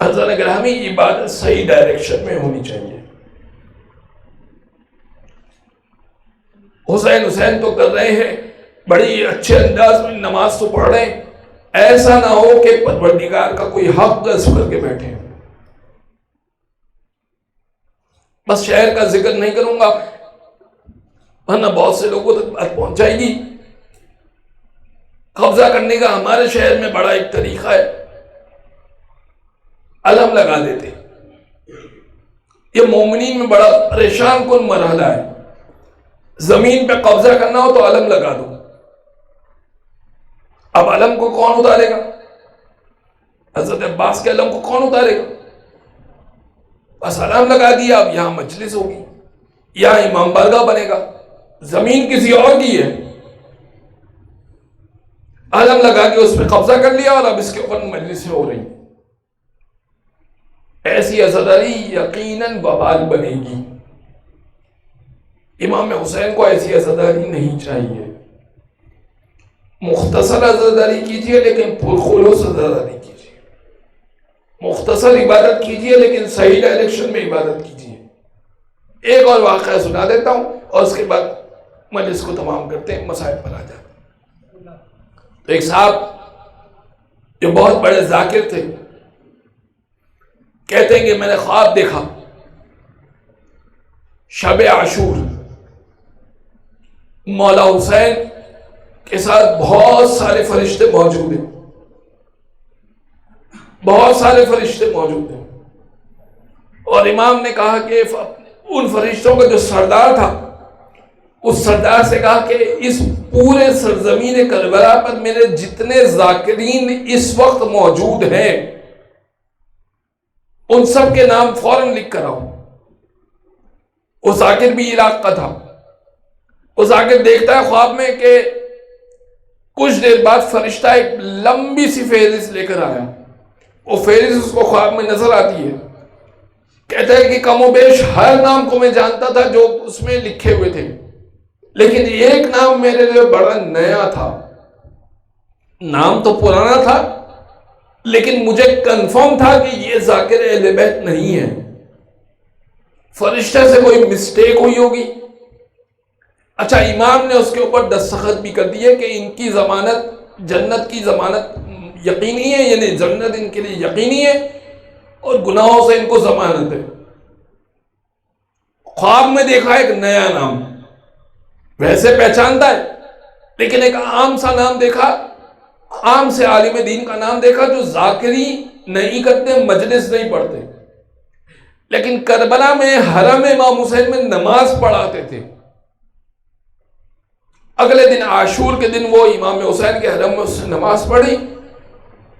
حضرت گرامی, عبادت صحیح ڈائریکشن میں ہونی چاہیے. حسین تو کر رہے ہیں, بڑی اچھے انداز میں نماز تو پڑھ رہے ہیں, ایسا نہ ہو کہ پروردگار کا کوئی حق غصب کر کے بیٹھے. بس شہر کا ذکر نہیں کروں گا ورنہ بہت سے لوگوں تک بات پہنچ جائے گی. قبضہ کرنے کا ہمارے شہر میں بڑا ایک طریقہ ہے, علم لگا دیتے. یہ مومنین میں بڑا پریشان کن مرحلہ ہے. زمین پہ قبضہ کرنا ہو تو علم لگا دو. اب علم کو کون اتارے گا؟ حضرت عباس کے علم کو کون اتارے گا؟ بس علم لگا دیا, اب یہاں مجلس ہوگی, یہاں امام بارگاہ بنے گا. زمین کسی اور کی ہے, علم لگا کے اس پہ قبضہ کر لیا اور اب اس کے اوپر مجلسیں ہو رہی. ایسی عزاداری یقیناً وبال بنے گی. امام حسین کو ایسی عزاداری نہیں چاہیے. مختصر عزاداری کیجیے لیکن پرخلوص عزاداری کیجیے. مختصر عبادت کیجیے لیکن صحیح ڈائریکشن میں عبادت کیجیے. ایک اور واقعہ سنا دیتا ہوں اور اس کے بعد مجلس کو تمام کرتے ہیں, مسائل پر آ جاتے ہیں. تو ایک صاحب جو بہت بڑے ذاکر تھے کہتے ہیں کہ میں نے خواب دیکھا, شب عاشور مولا حسین کے ساتھ بہت سارے فرشتے موجود ہیں, بہت سارے فرشتے موجود ہیں. اور امام نے کہا کہ ان فرشتوں کا جو سردار تھا اس سردار سے کہا کہ اس پورے سرزمین کربلا پر میرے جتنے ذاکرین اس وقت موجود ہیں ان سب کے نام فوراً لکھ کر آؤ. وہ ذاکر بھی عراق کا تھا. وہ ذاکر دیکھتا ہے خواب میں کہ کچھ دیر بعد فرشتہ ایک لمبی سی فہرست لے کر آیا. وہ فہرست اس کو خواب میں نظر آتی ہے. کہتا ہے کہ کم و بیش ہر نام کو میں جانتا تھا جو اس میں لکھے ہوئے تھے، لیکن ایک نام میرے لیے بڑا نیا تھا. نام تو پرانا تھا لیکن مجھے کنفرم تھا کہ یہ ذاکر اہل بیت نہیں ہے. فرشتہ سے کوئی مسٹیک ہوئی ہوگی. اچھا، امام نے اس کے اوپر دستخط بھی کر دیے کہ ان کی ضمانت، جنت کی ضمانت یقینی ہے، یعنی جنت ان کے لیے یقینی ہے اور گناہوں سے ان کو ضمانت ہے. خواب میں دیکھا ایک نیا نام، ویسے پہچانتا ہے لیکن ایک عام سا نام دیکھا، عام سے عالم دین کا نام دیکھا جو ذاکری نہیں کرتے، مجلس نہیں پڑھتے، لیکن کربلا میں حرم امام حسین میں نماز پڑھاتے تھے. اگلے دن عاشور کے دن وہ امام حسین کے حرم میں اس سے نماز پڑھی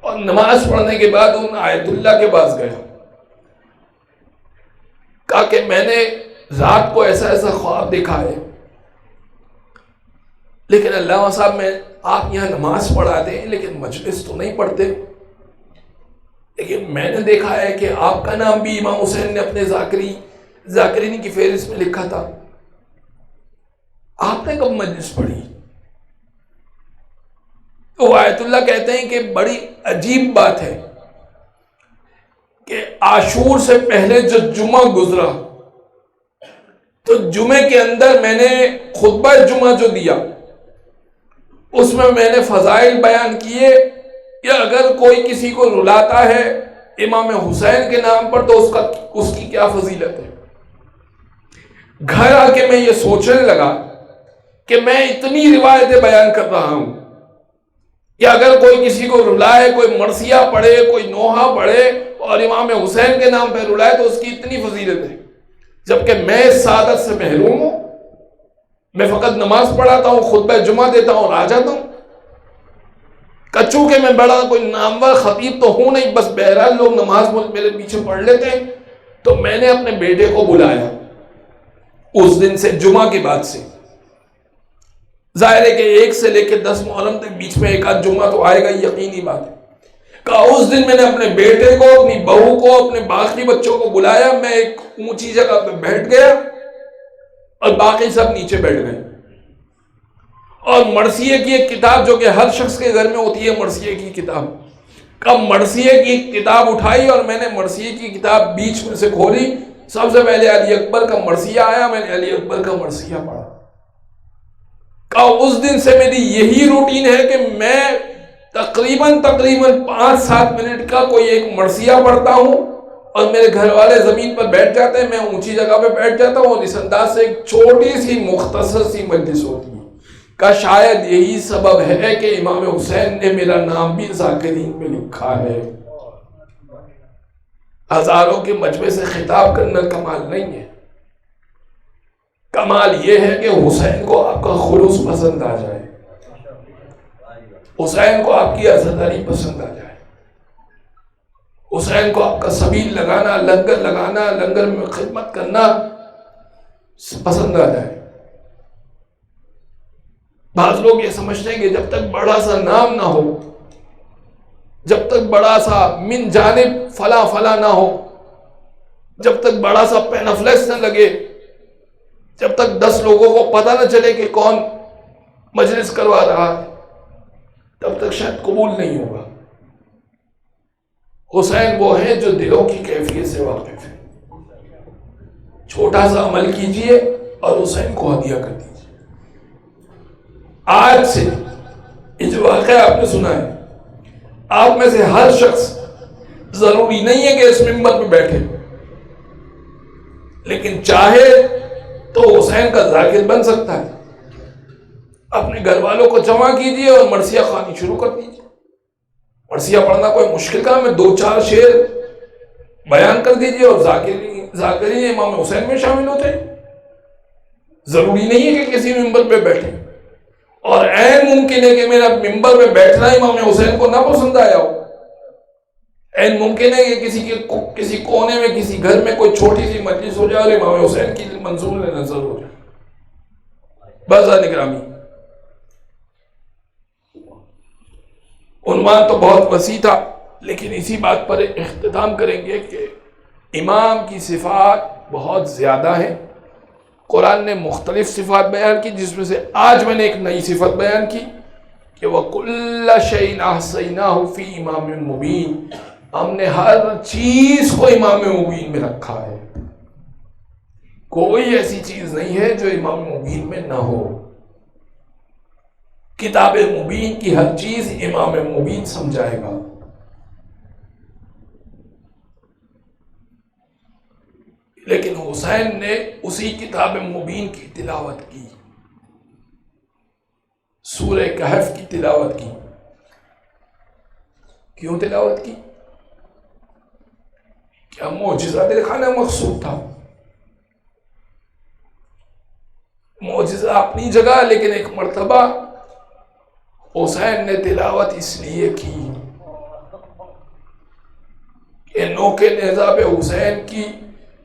اور نماز پڑھنے کے بعد ان آیت اللہ کے پاس گیا. کہا کہ میں نے رات کو ایسا ایسا خواب دیکھا ہے، لیکن اللہ صاحب میں آپ یہاں نماز پڑھاتے ہیں لیکن مجلس تو نہیں پڑھتے، لیکن میں نے دیکھا ہے کہ آپ کا نام بھی امام حسین نے اپنے ذاکرین کی فہرست میں لکھا تھا. آپ نے کب مجلس پڑھی؟ تو آیت اللہ کہتے ہیں کہ بڑی عجیب بات ہے کہ عاشور سے پہلے جو جمعہ گزرا تو جمعے کے اندر میں نے خطبہ جمعہ جو دیا اس میں نے فضائل بیان کیے کہ اگر کوئی کسی کو رلاتا ہے امام حسین کے نام پر تو اس کی کیا فضیلت ہے. گھر آ کے میں یہ سوچنے لگا کہ میں اتنی روایتیں بیان کر رہا ہوں کہ اگر کوئی کسی کو رلائے، کوئی مرثیہ پڑھے، کوئی نوحہ پڑھے اور امام حسین کے نام پہ رلائے تو اس کی اتنی فضیلت ہے، جبکہ میں اس سعادت سے محروم ہوں. میں فقط نماز پڑھاتا ہوں، خطبہ جمعہ دیتا ہوں اور آ جاتا ہوں. کچوں کہ میں بڑا کوئی نامور خطیب تو ہوں نہیں، بس بہرحال لوگ نماز میرے پیچھے پڑھ لیتے ہیں. تو میں نے اپنے بیٹے کو بلایا اس دن سے، جمعہ کے بعد سے. ظاہر ہے کہ 1 سے لے کے 10 محرم تک بیچ میں ایک آدھ جمعہ تو آئے گا، یقینی بات ہے. کہا اس دن میں نے اپنے بیٹے کو، اپنی بہو کو، اپنے باقی بچوں کو بلایا. میں ایک اونچی جگہ پہ بیٹھ گیا اور باقی سب نیچے بیٹھ گئے. اور مرثیے کی ایک کتاب جو کہ ہر شخص کے گھر میں ہوتی ہے، مرثیے کی کتاب، کب مرثیے کی کتاب اٹھائی اور میں نے مرثیے کی کتاب بیچ میں سے کھولی. سب سے پہلے علی اکبر کا مرثیہ آیا، میں نے علی اکبر کا مرثیہ پڑھا. کہا اس دن سے میری یہی روٹین ہے کہ میں تقریباً 5-7 منٹ کا کوئی ایک مرثیہ پڑھتا ہوں اور میرے گھر والے زمین پر بیٹھ جاتے ہیں، میں اونچی جگہ پہ بیٹھ جاتا ہوں اور اس انداز سے ایک چھوٹی سی مختصر سی مجلس ہوتی ہے. کہ شاید یہی سبب ہے کہ امام حسین نے میرا نام بھی ذاکرین میں لکھا ہے. ہزاروں کے مجمع سے خطاب کرنا کمال نہیں ہے، کمال یہ ہے کہ حسین کو آپ کا خلوص پسند آ جائے، حسین کو آپ کی عزاداری پسند آ جائے، حسین کو آپ کا سبیل لگانا، لنگر میں خدمت کرنا پسند آ جائے. بعض لوگ یہ سمجھتے ہیں کہ جب تک بڑا سا نام نہ ہو، جب تک بڑا سا من جانب فلاں فلاں نہ ہو، جب تک بڑا سا پینفلیکس نہ لگے، جب تک 10 لوگوں کو پتہ نہ چلے کہ کون مجلس کروا رہا ہے، تب تک شاید قبول نہیں ہوگا. حسین وہ ہیں جو دلوں کی کیفیت سے واقف ہے. چھوٹا سا عمل کیجئے اور حسین کو ہدیہ کر دیجئے. آج سے یہ جو واقعہ آپ نے سنا ہے، آپ میں سے ہر شخص ضروری نہیں ہے کہ اس منبر پہ بیٹھے، لیکن چاہے تو حسین کا ذاکر بن سکتا ہے. اپنے گھر والوں کو جمع کیجئے اور مرثیہ خوانی شروع کر دیجئے. مرثیہ پڑھنا کوئی مشکل کام ہے، 2-4 شعر بیان کر دیجئے اور ذاکرین امام حسین میں شامل ہوتے ہیں. ضروری نہیں ہے کہ کسی ممبر پہ بیٹھے، اور عین ممکن ہے کہ میرا ممبر میں بیٹھنا امام حسین کو نہ پسند آیا ہو، عین ممکن ہے کہ کسی کونے میں کسی گھر میں کوئی چھوٹی سی مجلس ہو جائے اور امام حسین کی منظور نظر ہو جائے۔ بازار نگرامی، عنوان تو بہت وسیع تھا، لیکن اسی بات پر اختتام کریں گے کہ امام کی صفات بہت زیادہ ہیں۔ قرآن نے مختلف صفات بیان کی، جس میں سے آج میں نے ایک نئی صفت بیان کی کہ وَكُلَّ شَيْءٍ أَحْصَيْنَاهُ فِي إِمَامٍ مُبِينٍ، ہم نے ہر چیز کو امام مبین میں رکھا ہے، کوئی ایسی چیز نہیں ہے جو امام مبین میں نہ ہو۔ کتاب مبین کی ہر چیز امام مبین سمجھائے گا۔ لیکن حسین نے اسی کتاب مبین کی تلاوت کی، سورہ کہف کی تلاوت کی۔ کیوں تلاوت کی؟ کیا معجزہ دکھانا مقصود تھا؟ معجزہ اپنی جگہ، لیکن ایک مرتبہ حسین نے تلاوت اس لیے کی کہ نوکے نیزہ پہ حسین کی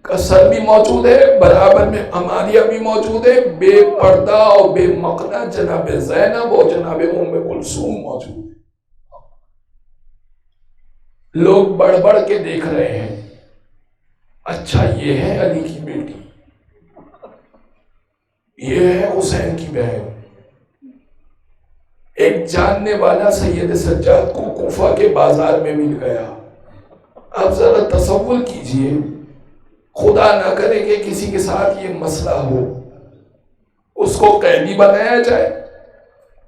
کا سر بھی موجود ہے، برابر میں عماریہ بھی موجود ہے، بے پردہ اور بے مقنع جناب زینب اور جناب ام کلثوم موجود ہے۔ لوگ بڑھ بڑھ کے دیکھ رہے ہیں، اچھا یہ ہے علی کی بیٹی، یہ ہے حسین کی بہن۔ ایک جاننے والا سید سجاد کو کوفہ کے بازار میں مل گیا۔ اب ذرا تصور کیجئے، خدا نہ کرے کہ کسی کے ساتھ یہ مسئلہ ہو، اس کو قیدی بنایا جائے،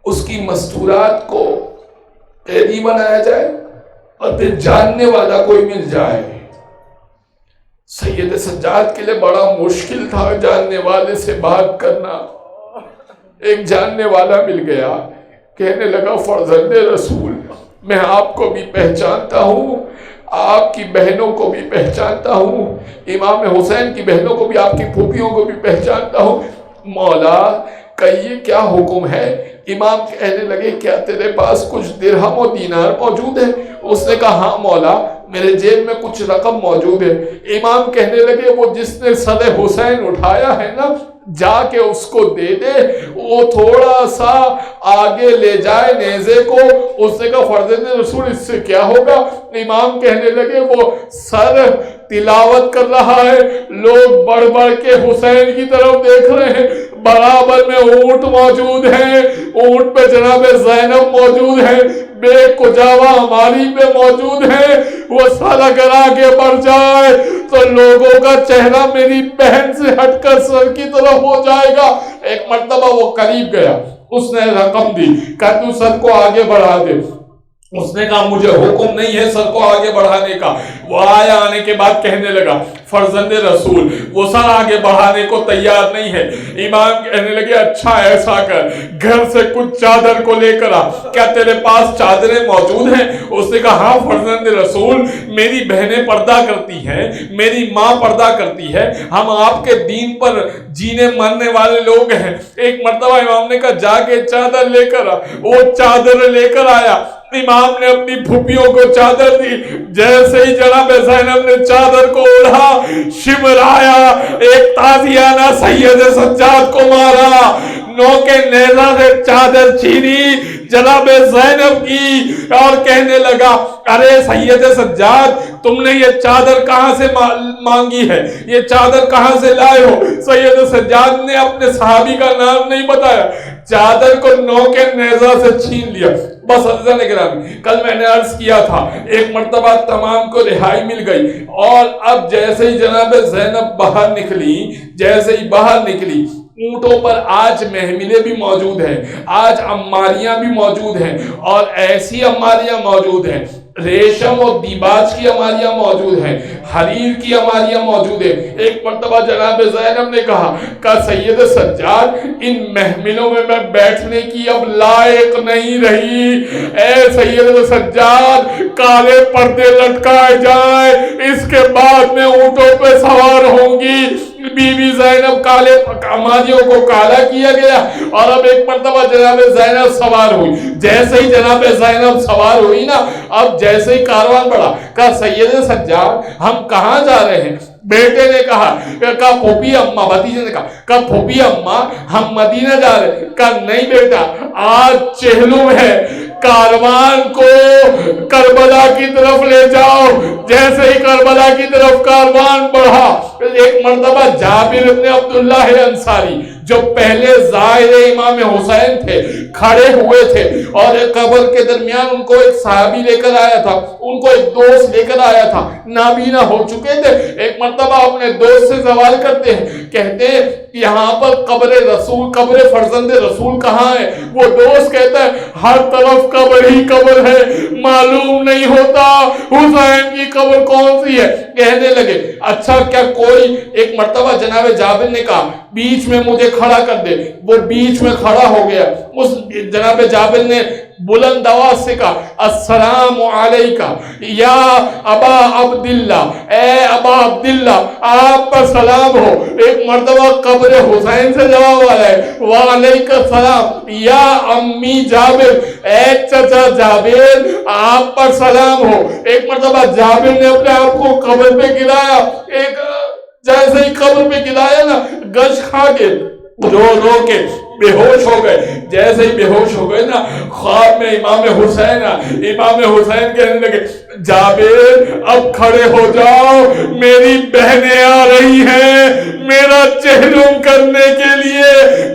اس کی مستورات کو قیدی بنایا جائے، اور پھر جاننے والا کوئی مل جائے۔ سید سجاد کے لیے بڑا مشکل تھا جاننے والے سے بات کرنا۔ ایک جاننے والا مل گیا، کہنے لگا فرزند رسول، میں آپ کو بھی پہچانتا ہوں، آپ کی بہنوں کو بھی پہچانتا ہوں، امام حسین کی بہنوں کو بھی، آپ کی پھوپھیوں کو بھی پہچانتا ہوں، مولا کہیے کیا حکم ہے؟ امام کہنے لگے کیا تیرے پاس کچھ درہم و دینار موجود ہے؟ اس نے کہا ہاں مولا، میرے جیب میں کچھ رقم موجود ہے۔ امام کہنے لگے وہ جس نے سر حسین اٹھایا ہے نا، جا کے اس کو دے دے، وہ تھوڑا سا آگے لے جائے نیزے کو۔ اس نے کہا فرزند رسول اس سے کیا ہوگا؟ امام کہنے لگے وہ سر تلاوت کر رہا ہے، لوگ بڑھ بڑھ کے حسین کی طرف دیکھ رہے ہیں، برابر میں اونٹ موجود ہیں، اونٹ پہ جناب زینب موجود ہیں، بے کجاوا ہماری پہ موجود ہے۔ وہ سر اگر آگے بڑھ جائے تو لوگوں کا چہرہ میری بہن سے ہٹ کر سر کی طرف ہو جائے گا۔ ایک مرتبہ وہ قریب گیا، اس نے رقم دی، کہا تو سر کو آگے بڑھا دے۔ اس نے کہا مجھے حکم نہیں ہے سر کو آگے بڑھانے کا۔ وہ آیا، آنے کے بعد کہنے لگا فرزند رسول وہ سر آگے بڑھانے کو تیار نہیں ہے۔ امام کہنے لگے اچھا ایسا کر، گھر سے کچھ چادر کو لے کر آ، کیا تیرے پاس چادریں موجود ہیں؟ اس نے کہا ہاں فرزند رسول، میری بہنیں پردہ کرتی ہیں، میری ماں پردہ کرتی ہے، ہم آپ کے دین پر جینے مرنے والے لوگ ہیں۔ ایک مرتبہ امام نے کہا جا کے چادر لے کر آ۔ وہ چادر لے کر آیا، امام نے اپنی پھوپھیوں کو چادر دی، جیسے ہی جناب زینب نے چادر کو اڑا، شمرایا، ایک تازیانہ سید سجاد کو مارا، نوکے نیزہ سے چادر چھینی جناب زینب کی، اور کہنے لگا ارے سید سجاد تم نے یہ چادر کہاں سے مانگی ہے، یہ چادر کہاں سے لائے ہو؟ سید سجاد نے اپنے صحابی کا نام نہیں بتایا، چادر کو نوکے نیزہ سے چھین لیا۔ بس حضرت گرامی، کل میں نے عرض کیا تھا ایک مرتبہ تمام کو رہائی مل گئی، اور اب جیسے ہی جناب زینب باہر نکلی، جیسے ہی باہر نکلی، اونٹوں پر آج محملیں بھی موجود ہیں، آج عماریاں بھی موجود ہیں، اور ایسی عماریاں موجود ہیں، ریشم اور دیباج کی عماریاں موجود ہیں، حریر کی عماریاں موجود ہیں۔ ایک مرتبہ جناب زینب نے کہا کہ سید سجاد ان محملوں میں میں بیٹھنے کی اب لائق نہیں رہی، اے سید سجاد کالے پردے لٹکائے جائیں، اس کے بعد میں اونٹوں پہ سوار ہوں گی، بی بی زینب کالے مادیوں کو کالا کیا گیا، اور اب ایک مرتبہ جناب زینب سوار ہوئی. جیسے ہی جناب زینب سوار ہوئی نا، اب جیسے ہی کاروان بڑھا، کہا سید سجاد ہم کہاں جا رہے ہیں؟ بیٹے نے کہا پھوپھی اماں، بھتیجے نے کہا پھوپھی اماں ہم مدینہ جا رہے ہیں. کہا نہیں بیٹا، آج چہلم ہے، کاروان کو کربلا کی طرف لے جاؤ. جیسے ہی کربلا کی طرف کاروان بڑھا، ایک مرتبہ جابر بن عبداللہ انصاری جو پہلے زائر امام حسین تھے کھڑے ہوئے تھے، اور قبر کے درمیان ان کو ایک صحابی لے کر آیا تھا، ان کو ایک دوست لے کر آیا تھا، نابینا ہو چکے تھے. ایک مرتبہ اپنے دوست سے سوال کرتے ہیں، کہتے ہیں یہاں پر قبر رسول، قبر فرزند رسول کہاں ہے؟ وہ دوست کہتا ہے ہر طرف قبر ہی قبر ہے، معلوم نہیں ہوتا حسین کی قبر کون سی ہے. کہنے لگے اچھا کیا کوئی، ایک مرتبہ جناب جابر نے کہا بیچ میں مجھے کھڑا کر دے. وہ بیچ میں کھڑا ہو گیا. اس جناب جابر نے بلند آواز سے کہا السلام علیکہ یا ابا عبداللہ، اے ابا عبداللہ آپ پر سلام ہو. ایک مرتبہ قبر حسین سے جواب آیا ہے وعلیکہ السلام یا امی جابر، اے چچا جابر آپ پر سلام ہو. ایک مرتبہ جابر نے اپنے آپ کو قبر پہ گرایا. ایک جیسے ہی قبر پہ گرایا نا، گش کھا کے رو رو کے بے ہوش ہو گئے. جیسے ہی بے ہوش ہو گئے نا، خواب میں امام حسین کہنے لگے جابر اب کھڑے ہو جاؤ، میری بہنیں آ رہی ہیں میرا چہلم کرنے کے لیے.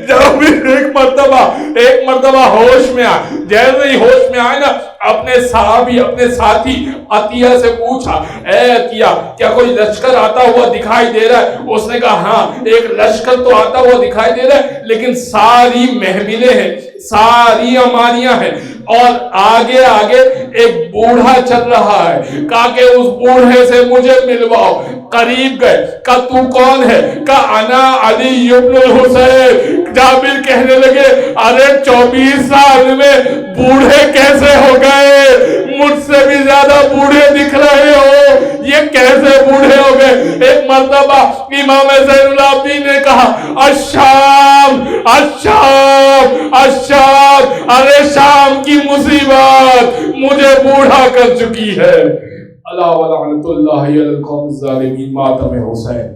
جابر ایک مرتبہ ہوش میں آئے. جیسے ہی ہوش میں آئے نا، اپنے صحابی، اپنے ساتھی عطیہ سے پوچھا اے عطیہ کیا کوئی لشکر آتا ہوا دکھائی دے رہا ہے؟ اس نے کہا ہاں ایک لشکر تو آتا ہوا دکھائی دے رہا ہے، لیکن ساری محملیں ہیں، ساری اماریاں ہیں، اور آگے آگے ایک بوڑھا چل رہا ہے. کہا کہ اس بوڑھے سے مجھے ملواؤ. قریب گئے. کہا تو کون ہے؟ کہا انا علی ابن الحسین. جابر کہنے لگے ارے 24 سال میں بوڑھے کیسے ہو گئے؟ مجھ سے بھی زیادہ بوڑھے دکھ رہے ہو، یہ کیسے بوڑھے ہو گئے؟ ایک مرتبہ امام زین العابدین نے کہا الشام الشام الشام، ارے شام کی مصیبت مجھے بوڑھا کر چکی ہے. اللہ ولعنت اللہ علی القوم الظالمین. ماتم حسین.